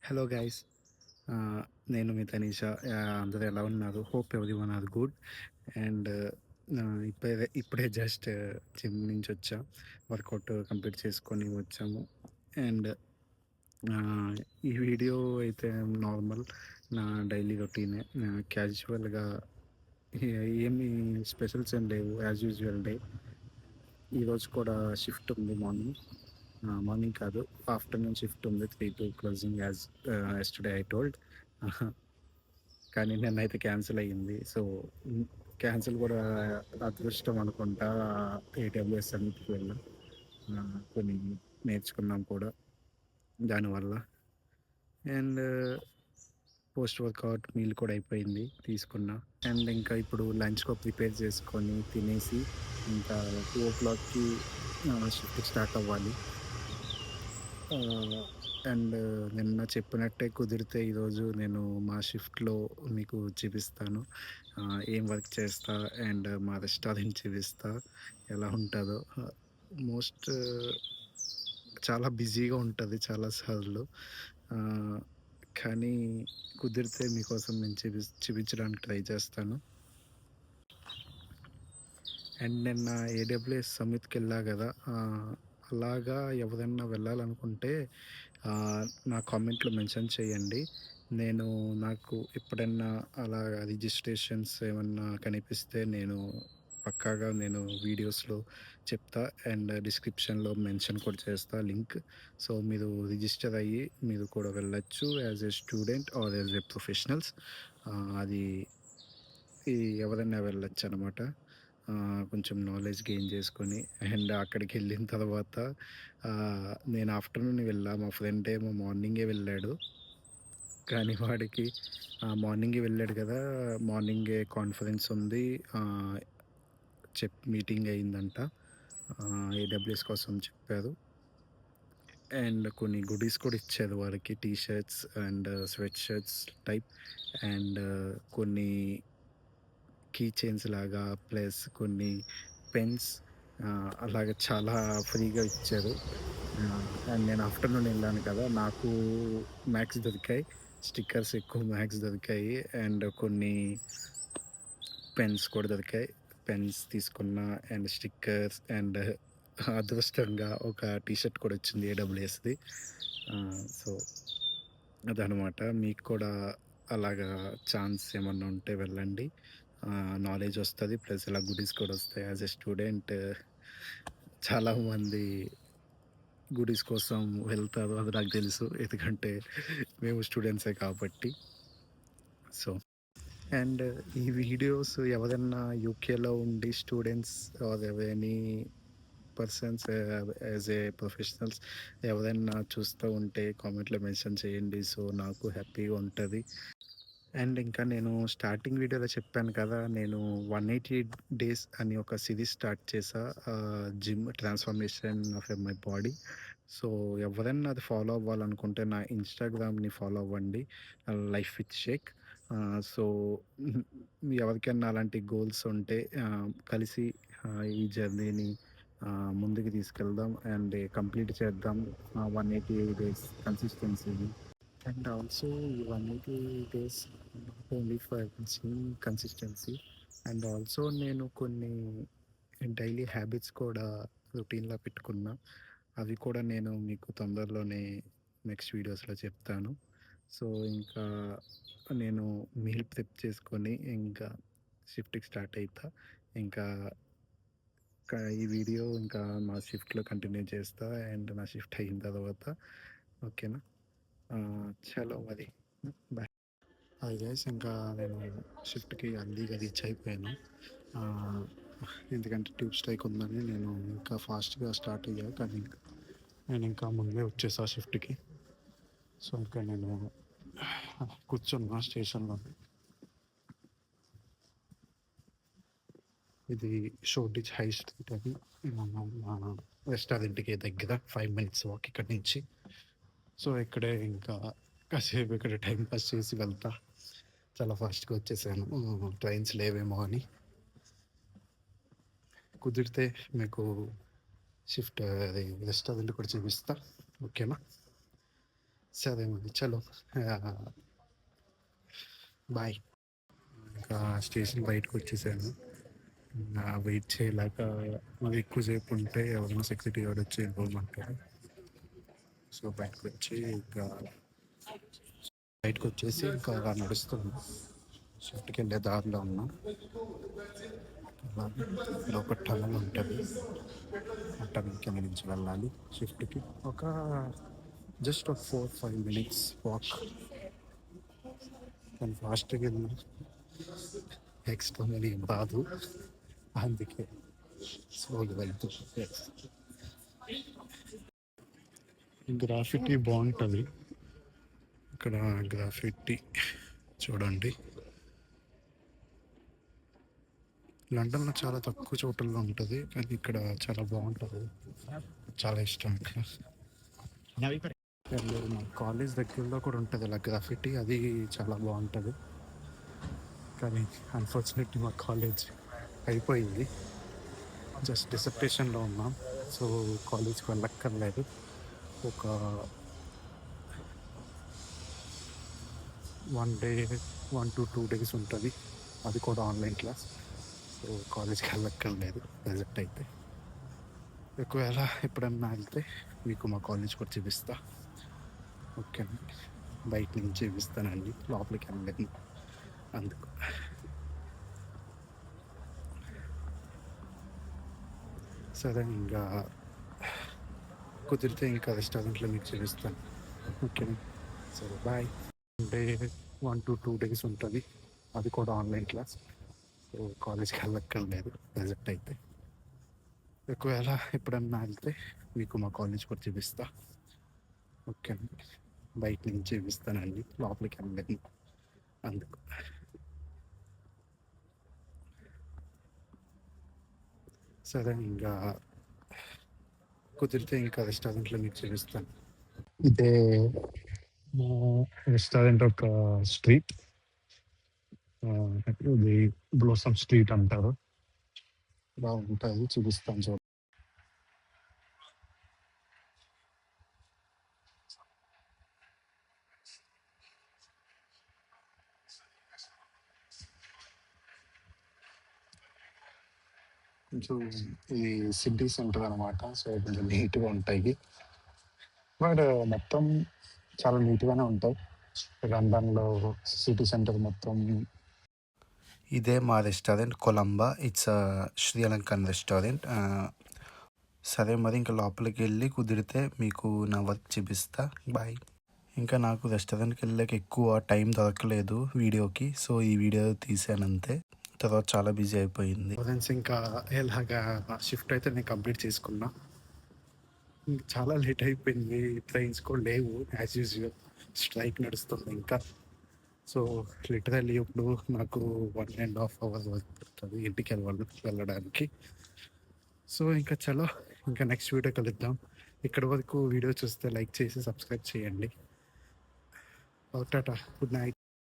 Hello guys. నేను మీ తనీష. అందరూ ఎలా ఉన్నారు? Hope everyone are good. And ఇప్పుడే జస్ట్ జిమ్ నుంచి వచ్చా. వర్కౌట్ కంప్లీట్ చేసుకొని వచ్చాము. అండ్ ఈ వీడియో అయితే నార్మల్ నా డైలీ రొటీనే. క్యాజువల్గా ఏమి స్పెషల్స్ ఏం లేవు, యాజ్ యూజువల్ డే. ఈరోజు కూడా షిఫ్ట్ ఉంది మార్నింగ్. మార్నింగ్ కాదు, ఆఫ్టర్నూన్ షిఫ్ట్ ఉంది, 3 to closing as yesterday I told. కానీ నిన్నైతే క్యాన్సిల్ అయ్యింది. సో, క్యాన్సిల్ కూడా అదృష్టం అనుకుంటా. ఏడబ్ల్యూఎస్ సమ్మిట్‌కి వెళ్ళాం. కొన్ని నేర్చుకున్నాం కూడా దానివల్ల. అండ్ పోస్ట్ వర్కౌట్ మీల్ కూడా అయిపోయింది, తీసుకున్నా. అండ్ ఇంకా ఇప్పుడు లంచ్‌కో ప్రిపేర్ చేసుకొని తినేసి ఇంకా 2:00కి షిఫ్ట్ స్టార్ట్ అవ్వాలి. అండ్ నిన్న చెప్పినట్టే కుదిరితే ఈరోజు నేను మా షిఫ్ట్‌లో మీకు చూపిస్తాను. ఏం వర్క్ చేస్తా అండ్ మా రెస్టారెంట్ చూపిస్తా ఎలా ఉంటదో. మోస్ట్ చాలా బిజీగా ఉంటది చాలా సార్లు. ఆహ్, కానీ కుదిరితే మీకోసం నేను చూపించడానికి ట్రై చేస్తాను. అండ్ నిన్న ఏడబ్ల్యూఎస్ సమ్మిట్‌కెళ్ళా గదా! అలాగా ఎవరైనా వెళ్ళాలనుకుంటే నా కామెంట్‌లో మెన్షన్ చేయండి. నాకు ఎప్పుడన్నా అలా రిజిస్ట్రేషన్స్ ఏమన్నా కనిపిస్తే పక్కాగా నేను వీడియోస్‌లో చెప్తా. అండ్ డిస్క్రిప్షన్‌లో మెన్షన్ కూడా చేస్తా లింక్. సో, మీరు రిజిస్టర్ అయ్యి మీరు కూడా వెళ్ళొచ్చు as a student or as a professionals. అది ఎవరైనా వెళ్ళొచ్చనమాట. కొంచెం నాలెడ్జ్ గెయిన్ చేసుకొని. అండ్ అక్కడికెళ్ళిన తర్వాత నేను ఆఫ్టర్‌నూన్ వెళ్ళా. మా ఫ్రెండేమో మార్నింగే వెళ్ళాడు. కానీ వాడికి మార్నింగే వెళ్ళాడు కదా! మార్నింగే కాన్ఫరెన్స్ ఉంది. ఆహ్, మీటింగ్ అయిందంట. ఏడబ్ల్యూఎస్ కోసం చెప్పారు. అండ్ కొన్ని గుడీస్ కూడా ఇచ్చారు వారికి. T shirts and sweat shirts type. And కొన్ని కీ చైన్స్ లాగా, ప్లస్ కొన్ని పెన్స్, అలాగే చాలా ఫ్రీగా ఇచ్చారు. అండ్ నేను ఆఫ్టర్‌నూన్ వెళ్ళాను కదా! నాకు మ్యాక్స్ దొరికాయి. స్టిక్కర్స్ ఎక్కువ మ్యాక్స్ దొరికాయి. అండ్ కొన్ని పెన్స్ కూడా దొరికాయి. పెన్స్ తీసుకున్నా అండ్ స్టిక్కర్స్ అండ్ అదృష్టంగా ఒక టీ షర్ట్ కూడా వచ్చింది ఏడబ్ల్యూఎస్‌ది. సో, అదనమాట. మీకు కూడా అలాగా ఛాన్స్ ఏమన్నా ఉంటే వెళ్ళండి. నాలెడ్జ్ వస్తది. ప్లస్ ఇలా గుడీస్ కూడా వస్తాయి. యాజ్ ఎ స్టూడెంట్ చాలామంది గుడీస్ కోసం వెళ్తారు. అది నాకు తెలుసు. ఎందుకంటే మేము స్టూడెంట్సే కాబట్టి. సో, అండ్ ఈ వీడియోస్ ఎవరైనా యూకేలో ఉండి students or any persons as a professionals ఎవరైనా చూస్తూ ఉంటే కామెంట్లో మెన్షన్ చేయండి. సో, నాకు హ్యాపీగా ఉంటది. అండ్ ఇంకా నేను స్టార్టింగ్ వీడియోలో చెప్పాను కదా! నేను 180 డేస్ అని ఒక సిరీస్ స్టార్ట్ చేశా. Gym transformation of my body. So, ఎవరైనా అది ఫాలో అవ్వాలనుకుంటే నా ఇన్‌స్టాగ్రామ్‌ని ఫాలో అవ్వండి. Life with Shaik. సో, ఎవరికైనా అలాంటి గోల్స్ ఉంటే కలిసి ఈ జర్నీని ముందుకు తీసుకెళ్దాం అండ్ కంప్లీట్ చేద్దాం. 180 డేస్ కన్సిస్టెన్సీని. అండ్ ఆల్సో ఇవన్నీ days only for gym consistency. And also నేను కొన్ని డైలీ హ్యాబిట్స్ కూడా రొటీన్‌లో పెట్టుకున్నా. అవి కూడా నేను మీకు తొందరలోనే నెక్స్ట్ వీడియోస్‌లో చెప్తాను. సో, ఇంకా నేను మీల్ ప్రిప్ చేసుకొని ఇంకా షిఫ్ట్‌కి స్టార్ట్ అయితా. ఇంకా ఈ వీడియో ఇంకా మా షిఫ్ట్‌లో కంటిన్యూ చేస్తా. అండ్ నా షిఫ్ట్ అయిన తర్వాత ఓకేనా? చలో మరి. బాయ్. Hi guys. ఇంకా నేను షిఫ్ట్‌కి అర్లీగా రీచ్ అయిపోయాను. ఆహ్, ఎందుకంటే ట్యూబ్ స్ట్రైక్ ఉందని నేను ఇంకా ఫాస్ట్‌గా స్టార్ట్ అయ్యా. కానీ నేను ఇంకా ముందే వచ్చేసా షిఫ్ట్‌కి. సో, ఇంకా నేను కూర్చున్నా స్టేషన్‌లో. ఇది షోర్టిజ్ హై స్ట్రీట్ అని. మా రెస్టారెంట్‌కి దగ్గర 5 మినిట్స్ వాక్ ఇక్కడి నుంచి. సో, ఇక్కడే ఇంకా కాసేపు ఇక్కడ టైమ్ పాస్ చేసి వెళ్తా. చాలా ఫాస్ట్‌గా వచ్చేసాను. ట్రైన్స్ లేవేమో అని. కుదిరితే మీకు షిఫ్ట్ అది రెస్టారెంట్ కూడా చూపిస్తా. ఓకేనా? సరే మరి చలో బాయ్. ఇంకా స్టేషన్ బయటకు వచ్చేసాను. వెయిట్ చేయలేక మరి ఎక్కువసేపు ఉంటే ఎవరైనా సెక్యూరిటీ గార్డ్ వచ్చి వెళ్ళిపోమంటారు. సో బయటకు వచ్చేసి ఇంకా నడుస్తున్నాం. షిఫ్ట్కి వెళ్ళే దారిలో ఉన్నాం. అలాగే లోపల టనల్ ఉంటుంది. ఆ టనల్ కింద నుంచి వెళ్ళాలి షిఫ్ట్కి. ఒక జస్ట్ ఒక 4-5 minutes వాక్. కానీ ఫాస్ట్గా వెళ్ళిన ఎక్స్ట్రా మనీ ఏం రాదు, అందుకే స్లోగా వెళ్తూ. గ్రాఫిటీ బాగుంటుంది ఇక్కడ. గ్రాఫిటీ చూడండి, లండన్లో చాలా తక్కువ చోట్లలో ఉంటుంది, కానీ ఇక్కడ చాలా బాగుంటుంది. చాలా ఇష్టం ఇక్కడ. మా కాలేజ్ దగ్గరలో కూడా ఉంటుంది ఇలా గ్రాఫిటీ, అది చాలా బాగుంటుంది. కానీ అన్ఫార్చునేట్లీ మా కాలేజ్ అయిపోయింది. జస్ట్ డిసర్టేషన్లో ఉన్నాం, సో కాలేజ్కి వెళ్ళక్కర్లేదు. ఒక 1 to 2 days ఉంటుంది, అది కూడా ఆన్లైన్ క్లాస్. సో కాలేజ్కి వెళ్ళక్కర్లేదు ప్రజెంట్ అయితే. ఒకవేళ ఎప్పుడన్నా వెళ్తే మీకు మా కాలేజ్ కూడా చూపిస్తా. ఓకే, బయట నుంచి చూపిస్తానండి, లోపలికి వెళ్ళలేదు అందుకు. సరే, ఇంకా కుదిరితే ఇంకా రెస్టారెంట్లో మీకు చూపిస్తాను. ఓకేనా, సరే బాయ్. 1 to 2 days ఉంటుంది, అది కూడా ఆన్లైన్ క్లాస్. సో కాలేజ్కి వెళ్ళక్కర్లేదు ప్రజెంట్ అయితే. ఒకవేళ ఎప్పుడన్నా వెళ్తే మీకు మా కాలేజ్ కూడా చూపిస్తా. ఓకే, బయట నుంచి చూపిస్తానండి, లోపలికి వెళ్ళలేదు అందుకు. సరే, ఇంకా కుదిరితే ఇంకా రెస్టారెంట్లో మీకు చూపిస్తాను. ఇదే రెస్టారెంట్ ఒక స్ట్రీట్, ఇది బ్లోసమ్ స్ట్రీట్ అంటారు. బాగుంటుంది, చూపిస్తాను చూడండి. కొంచెం ఇది సిటీ సెంటర్ అనమాట, సో కొంచెం నీట్గా ఉంటాయి. బట్ మొత్తం చాలా నీట్గానే ఉంటాయి లండన్లో సిటీ సెంటర్ మొత్తం. ఇదే మా restaurant Columba. It's Sri Lankan restaurant. సరే మరి ఇంకా లోపలికి వెళ్ళి కుదిరితే మీకు నా వర్క్ చూపిస్తా. బాయ్. ఇంకా నాకు రెస్టారెంట్కి వెళ్ళాక ఎక్కువ టైం దొరకలేదు వీడియోకి, సో ఈ వీడియో తీసానంతే. తర్వాత చాలా బిజీ అయిపోయింది. ఇంకా ఎలాగా షిఫ్ట్ అయితే నేను కంప్లీట్ చేసుకున్నా. చాలా లేట్ అయిపోయింది, ట్రైన్స్ కూడా లేవు యాజ్ యూజువల్, స్ట్రైక్ నడుస్తుంది ఇంకా. సో లిటరల్లీ ఇప్పుడు నాకు 1.5 hours వర్క్ పడుతుంది ఇంటికి వెళ్ళడానికి. సో ఇంకా చలో, ఇంకా నెక్స్ట్ వీడియో కలుద్దాం. ఇక్కడ వరకు వీడియో చూస్తే లైక్ చేసి సబ్స్క్రైబ్ చేయండి. Tata, good night.